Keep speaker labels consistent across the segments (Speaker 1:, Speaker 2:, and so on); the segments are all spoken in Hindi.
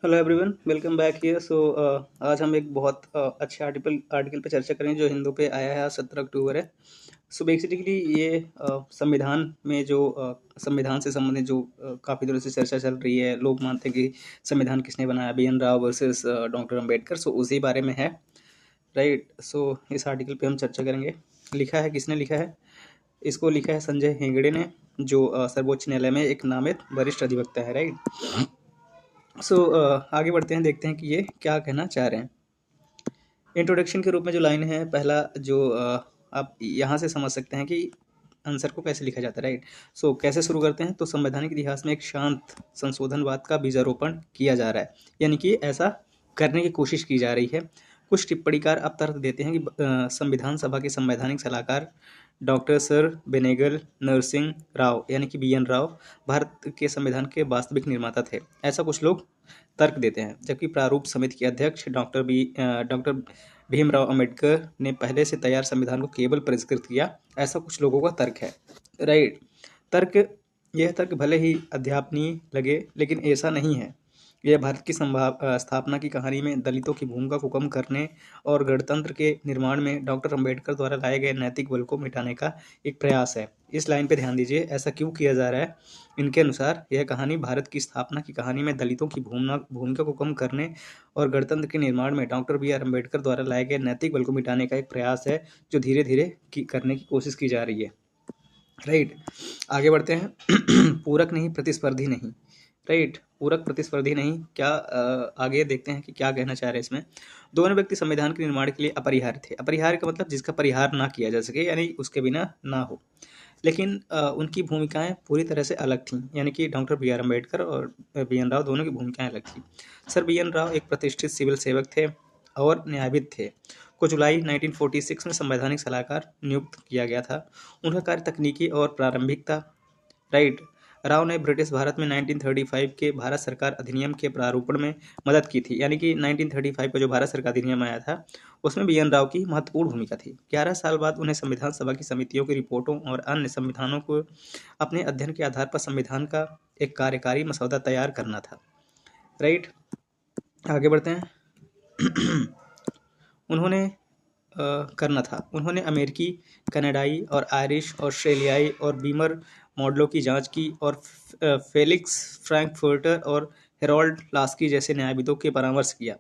Speaker 1: Hello everyone, welcome back here. आज हम एक बहुत अच्छे आर्टिकल पे चर्चा करेंगे जो हिंदू पे आया है। 17 अक्टूबर है। सो बेसिकली ये संविधान में जो संविधान से संबंधित जो काफ़ी दिनों से चर्चा चल रही है। लोग मानते हैं कि संविधान किसने बनाया, BN Rao versus doctor Ambedkar. So उसी बारे में है, राइट। सो इस आर्टिकल पे हम चर्चा करेंगे। लिखा है, किसने लिखा है? इसको लिखा है संजय हेगड़े ने, जो सर्वोच्च न्यायालय में एक नामित वरिष्ठ अधिवक्ता है, राइट। आगे बढ़ते हैं, देखते हैं कि ये क्या कहना चाह रहे हैं। इंट्रोडक्शन के रूप में जो लाइन है, पहला जो आप यहाँ से समझ सकते हैं कि आंसर को कैसे लिखा जाता है, राइट। कैसे शुरू करते हैं? तो संवैधानिक इतिहास में एक शांत संशोधनवाद का बीजारोपण किया जा रहा है, यानी कि ऐसा करने की कोशिश की जा रही है। कुछ टिप्पणीकार अब तर्क देते हैं कि संविधान सभा के संवैधानिक सलाहकार डॉक्टर सर बेनेगल नरसिंह राव यानी कि BN राव भारत के संविधान के वास्तविक निर्माता थे। ऐसा कुछ लोग तर्क देते हैं, जबकि प्रारूप समिति के अध्यक्ष डॉक्टर भीमराव अंबेडकर ने पहले से तैयार संविधान को केवल परिष्कृत किया। ऐसा कुछ लोगों का तर्क है, राइट। तर्क यह तर्क भले ही अध्यापनीय लगे, लेकिन ऐसा नहीं है। यह भारत की स्थापना की कहानी में दलितों की भूमिका को कम करने और गणतंत्र के निर्माण में डॉक्टर अम्बेडकर द्वारा लाए गए नैतिक बल को मिटाने का एक प्रयास है। इस लाइन पे ध्यान दीजिए, ऐसा क्यों किया जा रहा है। इनके अनुसार यह कहानी भारत की स्थापना की कहानी में दलितों की भूमिका को कम करने और गणतंत्र के निर्माण में डॉक्टर BR अम्बेडकर द्वारा लाए गए नैतिक बल को मिटाने का एक प्रयास है, जो धीरे धीरे करने की कोशिश की जा रही है, राइट। आगे बढ़ते हैं। पूरक नहीं, प्रतिस्पर्धी नहीं, राइट। पूरक प्रतिस्पर्धी नहीं, क्या आगे देखते हैं कि क्या कहना चाह रहे हैं इसमें। दोनों व्यक्ति संविधान के निर्माण के लिए अपरिहार्य थे। अपरिहार्य का मतलब जिसका परिहार ना किया जा सके, यानी उसके बिना ना हो। लेकिन उनकी भूमिकाएं पूरी तरह से अलग थीं, यानी कि डॉक्टर BR अम्बेडकर और BN राव दोनों की भूमिकाएं अलग थी। सर BN राव एक प्रतिष्ठित सिविल सेवक थे और न्यायविद थे, को जुलाई 1946 में संवैधानिक सलाहकार नियुक्त किया गया था। उनका कार्य तकनीकी और प्रारंभिक था, राइट। राव ने ब्रिटिश भारत में 1935 के भारत सरकार अधिनियम के प्रारूपण में मदद की थी, यानी कि 1935 का जो भारत सरकार अधिनियम आया था उसमें BN राव की महत्वपूर्ण भूमिका थी। 11 साल बाद उन्हें संविधान सभा की समितियों की रिपोर्टों और अन्य संविधानों को अपने अध्ययन के आधार पर संविधान का एक कार्यकारी मसौदा तैयार करना था, राइट। आगे बढ़ते हैं। उन्होंने करना था। उन्होंने अमेरिकी, कनाडाई और आयरिश, ऑस्ट्रेलियाई और बीमर मॉडलों की जांच की और फेलिक्स फ्रैंकफर्टर और हेरोल्ड लास्की जैसे न्यायविदों के परामर्श किया।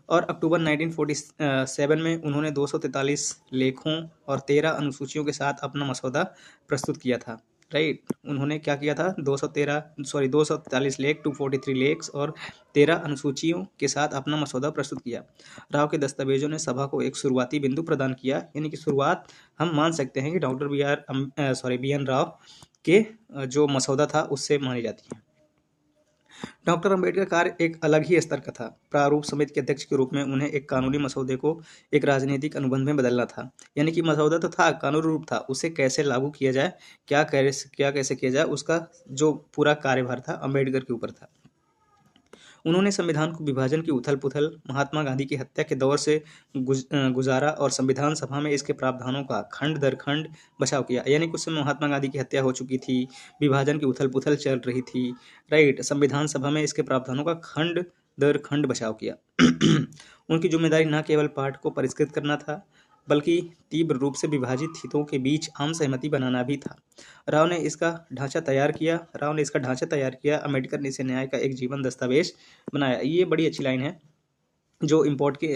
Speaker 1: और अक्टूबर 1947 में उन्होंने 243 लेखों और 13 अनुसूचियों के साथ अपना मसौदा प्रस्तुत किया था, राइट। उन्होंने क्या किया था? 243 लेख, 243 लेख्स और 13 अनुसूचियों के साथ अपना मसौदा प्रस्तुत किया। राव के दस्तावेजों ने सभा को एक शुरुआती बिंदु प्रदान किया, यानी कि शुरुआत हम मान सकते हैं कि डॉक्टर BN राव के जो मसौदा था उससे मानी जाती है। डॉक्टर अम्बेडकर कार्य एक अलग ही स्तर का था। प्रारूप समिति के अध्यक्ष के रूप में उन्हें एक कानूनी मसौदे को एक राजनीतिक अनुबंध में बदलना था, यानी कि मसौदा तो था, कानूनी रूप था, उसे कैसे लागू किया जाए, क्या कैसे किया जाए, उसका जो पूरा कार्यभार था अम्बेडकर के ऊपर था। उन्होंने संविधान को विभाजन की उथल-पुथल, महात्मा गांधी की हत्या के दौर से गुजारा और संविधान सभा में इसके प्रावधानों का खंड दर खंड बचाव किया, यानी कि उस समय महात्मा गांधी की हत्या हो चुकी थी, विभाजन की उथल-पुथल चल रही थी, राइट। संविधान सभा में इसके प्रावधानों का खंड दर खंड बचाव किया। उनकी जिम्मेदारी न केवल पाठ को परिष्कृत करना था, बल्कि तीव्र रूप से विभाजित हितों के बीच आम सहमति बनाना भी था। राव ने इसका ढांचा तैयार किया। अम्बेडकर ने इसे न्याय का एक जीवन दस्तावेज बनाया। ये बड़ी अच्छी लाइन है, जो इम्पोर्ट के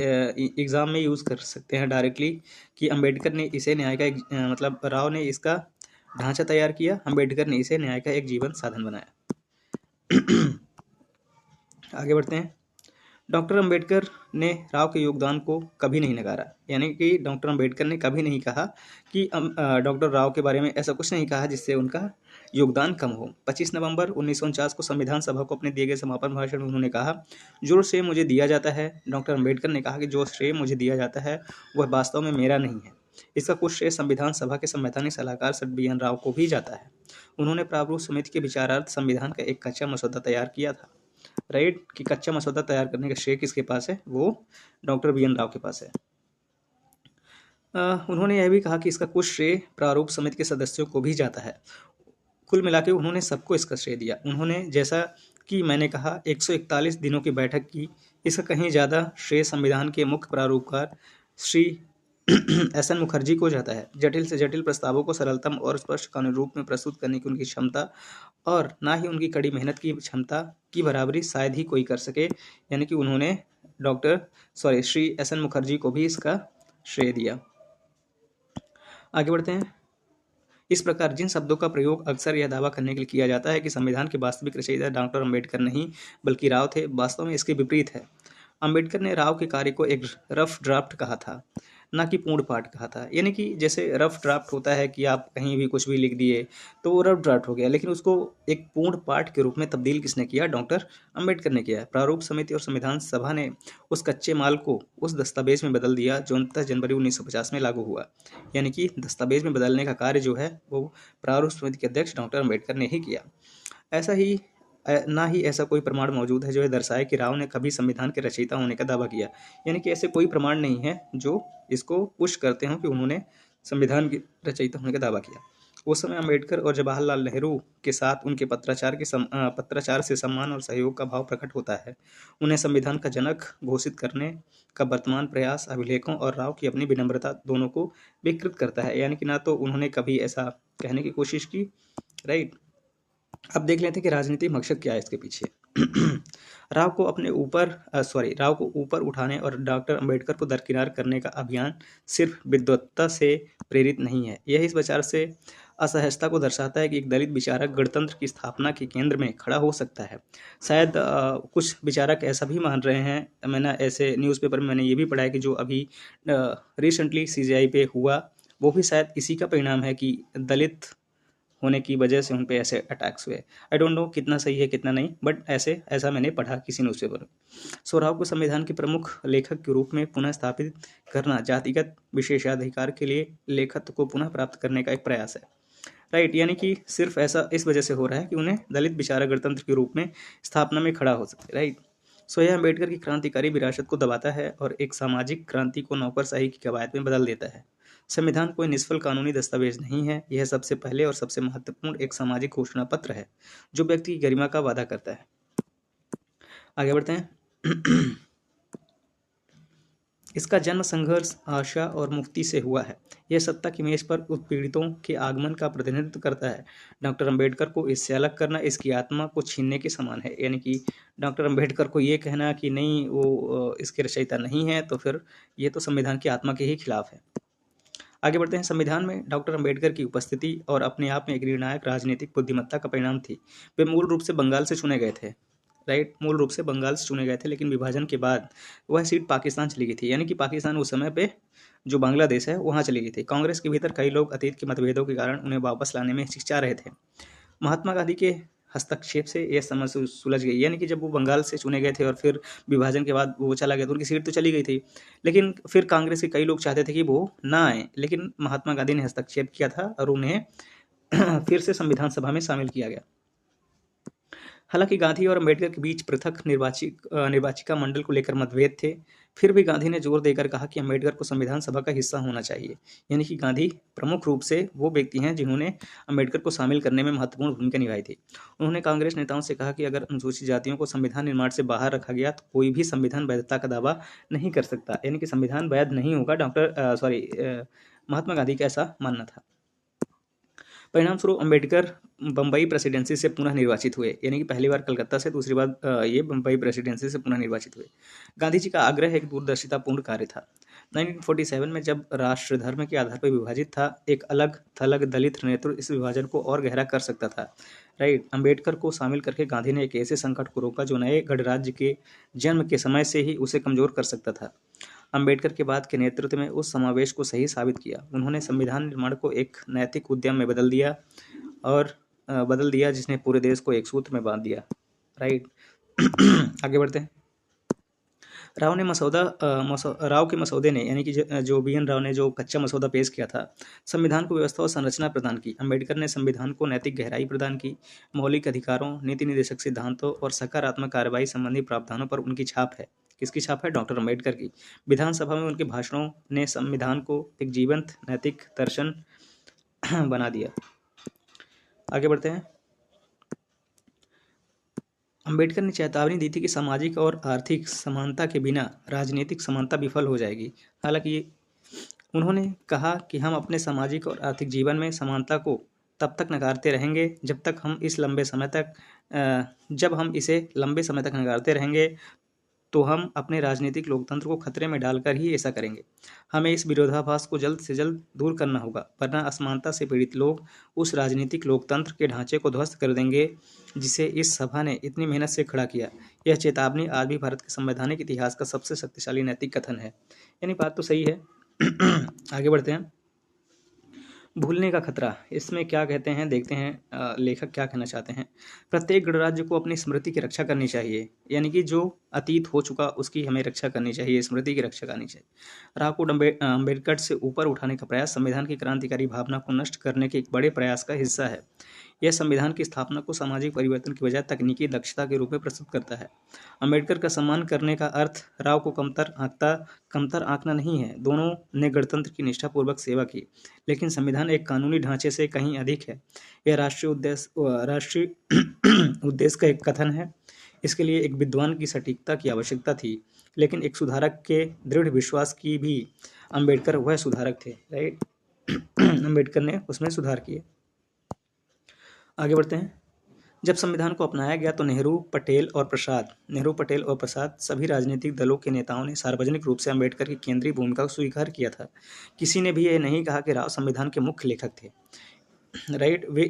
Speaker 1: एग्ज़ाम में यूज़ कर सकते हैं डायरेक्टली, कि अम्बेडकर ने इसे न्याय का एक मतलब राव ने इसका ढांचा तैयार किया, अम्बेडकर ने इसे न्याय का एक जीवन साधन बनाया। आगे बढ़ते हैं। डॉक्टर अम्बेडकर ने राव के योगदान को कभी नहीं नकारा, यानी कि डॉक्टर अम्बेडकर ने कभी नहीं कहा कि डॉक्टर राव के बारे में ऐसा कुछ नहीं कहा जिससे उनका योगदान कम हो। 25 नवंबर 1949 को संविधान सभा को अपने दिए गए समापन भाषण में उन्होंने कहा, जो श्रेय मुझे दिया जाता है, डॉक्टर अम्बेडकर ने कहा कि जो श्रेय मुझे दिया जाता है वह वास्तव में मेरा नहीं है। इसका कुछ श्रेय संविधान सभा के संवैधानिक सलाहकार सर BN राव को भी जाता है। उन्होंने प्रारूप समिति के विचारार्थ संविधान का एक कच्चा मसौदा तैयार किया था, राइट। कि कच्चा मसौदा तैयार करने का श्रेय किसके पास है? वो डॉक्टर BN राव के पास है। उन्होंने यह भी कहा कि इसका कुछ श्रेय प्रारूप समिति के सदस्यों को भी जाता है। कुल मिला के उन्होंने सबको इसका श्रेय दिया। उन्होंने जैसा कि मैंने कहा 141 दिनों की बैठक की, इसका कहीं ज़्यादा श्रेय संविधान के मुख्य प्रारूपकार श्री एस.एन. मुखर्जी को जाता है। जटिल से जटिल प्रस्तावों को सरलतम और स्पष्ट कानूनी रूप में प्रस्तुत करने की उनकी क्षमता और ना ही उनकी कड़ी मेहनत की क्षमता की बराबरी शायद ही कोई कर सके। यानी कि उन्होंने श्री एस.एन. मुखर्जी को भी इसका श्रेय दिया। आगे बढ़ते हैं। इस प्रकार जिन शब्दों का प्रयोग अक्सर यह दावा करने के लिए किया जाता है कि संविधान के वास्तविक रचयिता डॉक्टर अंबेडकर नहीं बल्कि राव थे, वास्तव में इसके विपरीत है। अंबेडकर ने राव के कार्य को एक रफ ड्राफ्ट कहा था, ना कि पूर्ण पाठ कहा था। यानी कि जैसे रफ ड्राफ्ट होता है कि आप कहीं भी कुछ भी लिख दिए तो वो रफ ड्राफ्ट हो गया, लेकिन उसको एक पूर्ण पाठ के रूप में तब्दील किसने किया? डॉक्टर अंबेडकर ने किया। प्रारूप समिति और संविधान सभा ने उस कच्चे माल को उस दस्तावेज में बदल दिया जो 29 जनवरी 1950 में लागू हुआ। यानी कि दस्तावेज में बदलने का कार्य जो है वो प्रारूप समिति के अध्यक्ष डॉक्टर अंबेडकर ने ही किया। ऐसा ही ना ही ऐसा कोई प्रमाण मौजूद है जो यह दर्शाए कि राव ने कभी संविधान के रचयिता होने का दावा किया। यानी कि ऐसे कोई प्रमाण नहीं है जो इसको पुश करते हों कि उन्होंने संविधान के रचयिता होने का दावा किया। उस समय अंबेडकर और जवाहरलाल नेहरू के साथ उनके पत्राचार से सम्मान और सहयोग का भाव प्रकट होता है। उन्हें संविधान का जनक घोषित करने का वर्तमान प्रयास अभिलेखों और राव की अपनी विनम्रता दोनों को विकृत करता है। यानी कि ना तो उन्होंने कभी ऐसा कहने की कोशिश की, राइट। अब देख लेते हैं कि राजनीतिक मकसद क्या है इसके पीछे। राव को ऊपर उठाने और डॉक्टर अंबेडकर को दरकिनार करने का अभियान सिर्फ विद्वत्ता से प्रेरित नहीं है। यह इस विचार से असहजता को दर्शाता है कि एक दलित विचारक गणतंत्र की स्थापना के केंद्र में खड़ा हो सकता है। शायद कुछ विचारक ऐसा भी मान रहे हैं, मैंने ऐसे न्यूज़पेपर में मैंने ये भी पढ़ा है कि जो अभी रिसेंटली CGI पे हुआ वो भी शायद इसी का परिणाम है कि दलित होने की वजह से उन पे ऐसे अटैक्स हुए। आई डोंट नो कितना सही है कितना नहीं, बट ऐसा मैंने पढ़ा किसी न्यूज़पेपर में। सो राव को संविधान के प्रमुख लेखक के रूप में पुनः स्थापित करना जातिगत विशेषाधिकार के लिए लेखकत्व को पुनः प्राप्त करने का एक प्रयास है, राइट। यानी कि सिर्फ ऐसा इस वजह से हो रहा है कि उन्हें दलित विचारक गणतंत्र के रूप में स्थापना में खड़ा हो सके, राइट। सो यह अम्बेडकर की क्रांतिकारी विरासत को दबाता है और एक सामाजिक क्रांति को नौकरशाही की कवायद में बदल देता है। संविधान कोई निष्फल कानूनी दस्तावेज नहीं है, यह सबसे पहले और सबसे महत्वपूर्ण एक सामाजिक घोषणा पत्र है जो व्यक्ति की गरिमा का वादा करता है। आगे बढ़ते हैं। इसका जन्म संघर्ष, आशा और मुक्ति से हुआ है। यह सत्ता की मेज पर उत्पीड़ितों के आगमन का प्रतिनिधित्व करता है। डॉक्टर अंबेडकर को इससे अलग करना इसकी आत्मा को छीनने के समान है। यानी कि डॉक्टर अंबेडकर को ये कहना कि नहीं वो इसके रचयिता नहीं है, तो फिर ये तो संविधान की आत्मा के ही खिलाफ है। आगे बढ़ते हैं। संविधान में डॉक्टर अंबेडकर की उपस्थिति और अपने आप में एक निर्णायक राजनीतिक बुद्धिमत्ता का परिणाम थी। वे मूल रूप से बंगाल से चुने गए थे, राइट, मूल रूप से बंगाल से चुने गए थे, लेकिन विभाजन के बाद वह सीट पाकिस्तान चली गई थी। यानी कि पाकिस्तान उस समय पे जो बांग्लादेश है वहाँ चली गई थी। कांग्रेस के भीतर कई लोग अतीत के मतभेदों के कारण उन्हें वापस लाने में हिचकिचा रहे थे। महात्मा गांधी के हस्तक्षेप से यह समस्या सुलझ गई। यानी कि जब वो बंगाल से चुने गए थे और फिर विभाजन के बाद वो चला गया तो उनकी सीट तो चली गई थी, लेकिन फिर कांग्रेस के कई लोग चाहते थे कि वो ना आए, लेकिन महात्मा गांधी ने हस्तक्षेप किया था और उन्हें फिर से संविधान सभा में शामिल किया गया। हालांकि गांधी और अंबेडकर के बीच पृथक निर्वाचिका मंडल को लेकर मतभेद थे, फिर भी गांधी ने जोर देकर कहा कि अंबेडकर को संविधान सभा का हिस्सा होना चाहिए। यानी कि गांधी प्रमुख रूप से वो व्यक्ति हैं जिन्होंने अंबेडकर को शामिल करने में महत्वपूर्ण भूमिका निभाई थी। उन्होंने कांग्रेस नेताओं से कहा कि अगर अनुसूचित जातियों को संविधान निर्माण से बाहर रखा गया तो कोई भी संविधान वैधता का दावा नहीं कर सकता। यानी कि संविधान वैध नहीं होगा। महात्मा गांधी का ऐसा मानना था। परिणाम स्वरूप अंबेडकर बम्बई प्रेसिडेंसी से पुनः निर्वाचित हुए। यानी कि पहली बार कलकत्ता से, दूसरी बार ये बम्बई प्रेसिडेंसी से पुनः निर्वाचित हुए। गांधी जी का आग्रह एक दूरदर्शितापूर्ण कार्य था। 1947 में जब राष्ट्र धर्म के आधार पर विभाजित था, एक अलग थलग दलित नेतृत्व इस विभाजन को और गहरा कर सकता था, राइट। अंबेडकर को शामिल करके गांधी ने एक ऐसे संकट को रोका जो नए गणराज्य के जन्म के समय से ही उसे कमजोर कर सकता था। अंबेडकर के बाद के नेतृत्व में उस समावेश को सही साबित किया। उन्होंने संविधान निर्माण को एक नैतिक उद्यम में बदल दिया जिसने पूरे देश को एक सूत्र में बांध दिया, राइट। आगे बढ़ते हैं। राव के मसौदे ने, यानी कि जो BN राव ने जो कच्चा मसौदा पेश किया था, संविधान को व्यवस्था और संरचना प्रदान की। अंबेडकर ने संविधान को नैतिक गहराई प्रदान की। मौलिक अधिकारों, नीति निर्देशक सिद्धांतों और सकारात्मक कार्रवाई संबंधी प्रावधानों पर उनकी छाप है। किसकी छाप है? डॉक्टर अंबेडकर की। विधानसभा में उनके भाषणों ने संविधान को एक जीवंत नैतिक दर्शन बना दिया। आगे बढ़ते हैं। अंबेडकर ने चेतावनी दी थी कि सामाजिक और आर्थिक समानता के बिना राजनीतिक समानता विफल हो जाएगी। हालांकि उन्होंने कहा कि हम अपने सामाजिक और आर्थिक जीवन में समानता को तब तक नकारते रहेंगे जब हम इसे लंबे समय तक नकारते रहेंगे तो हम अपने राजनीतिक लोकतंत्र को खतरे में डालकर ही ऐसा करेंगे। हमें इस विरोधाभास को जल्द से जल्द दूर करना होगा, वरना असमानता से पीड़ित लोग उस राजनीतिक लोकतंत्र के ढांचे को ध्वस्त कर देंगे जिसे इस सभा ने इतनी मेहनत से खड़ा किया। यह चेतावनी आज भी भारत के संवैधानिक इतिहास का सबसे शक्तिशाली नैतिक कथन है। यानी बात तो सही है। आगे बढ़ते हैं। भूलने का खतरा, इसमें क्या कहते हैं देखते हैं लेखक क्या कहना चाहते हैं। प्रत्येक गणराज्य को अपनी स्मृति की रक्षा करनी चाहिए, यानी कि जो अतीत हो चुका उसकी हमें रक्षा करनी चाहिए, स्मृति की रक्षा करनी चाहिए। राव को अम्बेडकर से ऊपर उठाने का प्रयास संविधान की क्रांतिकारी भावना को नष्ट करने के एक बड़े प्रयास का हिस्सा है। यह संविधान की स्थापना को सामाजिक परिवर्तन की बजाय तकनीकी दक्षता के रूप में प्रस्तुत करता है। अम्बेडकर का सम्मान करने का अर्थ राव को कमतर आंकना नहीं है। दोनों ने गणतंत्र की निष्ठापूर्वक सेवा की, लेकिन संविधान एक कानूनी ढांचे से कहीं अधिक है। यह राष्ट्रीय उद्देश्य का एक कथन है। इसके लिए एक विद्वान की सटीकता की आवश्यकता थी, लेकिन एक सुधारक के दृढ़ विश्वास की भी। अम्बेडकर वह सुधारक थे, राइट। अम्बेडकर ने उसमें सुधार किए। आगे बढ़ते हैं। जब संविधान को अपनाया गया तो नेहरू, पटेल और प्रसाद सभी राजनीतिक दलों के नेताओं ने सार्वजनिक रूप से अम्बेडकर की केंद्रीय भूमिका को स्वीकार किया था। किसी ने भी यह नहीं कहा कि राव संविधान के मुख्य लेखक थे, राइट। वे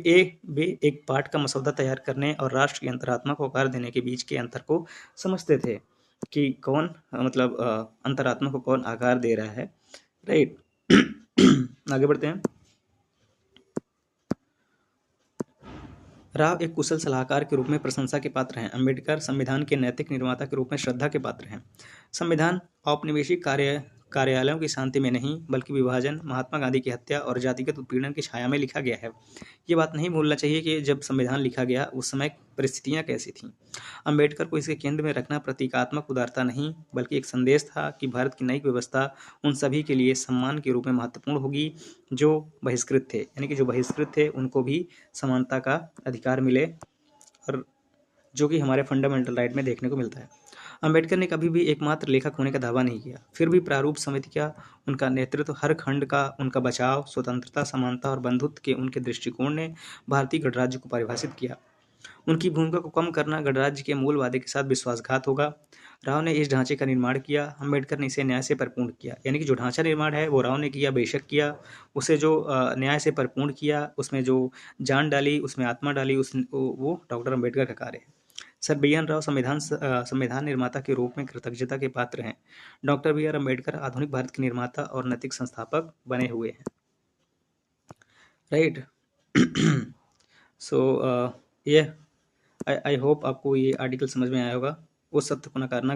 Speaker 1: एक पाठ का मसौदा तैयार करने और राष्ट्र की अंतरात्मा को आकार देने के बीच के अंतर को समझते थे कि कौन अंतरात्मा को कौन आकार दे रहा है, राइट। आगे बढ़ते हैं। राव एक कुशल सलाहकार के रूप में प्रशंसा के पात्र हैं। अम्बेडकर संविधान के नैतिक निर्माता के रूप में श्रद्धा के पात्र हैं। संविधान औपनिवेशिक कार्यालयों की शांति में नहीं, बल्कि विभाजन, महात्मा गांधी की हत्या और जातिगत उत्पीड़न की छाया में लिखा गया है। ये बात नहीं भूलना चाहिए कि जब संविधान लिखा गया उस समय परिस्थितियां कैसी थीं। अम्बेडकर को इसके केंद्र में रखना प्रतीकात्मक उदारता नहीं, बल्कि एक संदेश था कि भारत की नई व्यवस्था उन सभी के लिए सम्मान के रूप में महत्वपूर्ण होगी जो बहिष्कृत थे, यानी कि जो बहिष्कृत थे उनको भी समानता का अधिकार मिले, और जो कि हमारे फंडामेंटल राइट में देखने को मिलता है। अम्बेडकर ने कभी भी एकमात्र लेखक होने का दावा नहीं किया, फिर भी प्रारूप समिति का उनका नेतृत्व, हर खंड का उनका बचाव, स्वतंत्रता, समानता और बंधुत्व के उनके दृष्टिकोण ने भारतीय गणराज्य को परिभाषित किया। उनकी भूमिका को कम करना गणराज्य के मूल वादे के साथ विश्वासघात होगा। राव ने इस ढांचे का निर्माण किया, अम्बेडकर ने इसे न्याय से परिपूर्ण किया। यानी कि जो ढांचा निर्माण है वो राव ने किया, बेशक किया, उसे जो न्याय से परिपूर्ण किया, उसमें जो जान डाली, उसमें आत्मा डाली, वो डॉक्टर अम्बेडकर का कार्य है। सर बी एन राव संविधान निर्माता के रूप में कृतज्ञता के पात्र हैं। डॉक्टर बी आर अम्बेडकर आधुनिक भारत के निर्माता और नैतिक संस्थापक बने हुए हैं, राइट। सो ये आई होप आपको ये आर्टिकल समझ में आया होगा। उस सत्य को नकारना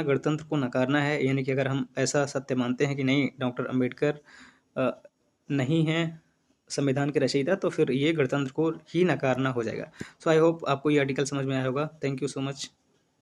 Speaker 1: गणतंत्र को नकारना है, यानी कि अगर हम ऐसा सत्य मानते हैं कि नहीं, डॉक्टर अम्बेडकर नहीं है संविधान के रचयिता, तो फिर ये गणतंत्र को ही नकारना हो जाएगा। सो आई होप आपको ये आर्टिकल समझ में आया होगा। Thank you so much.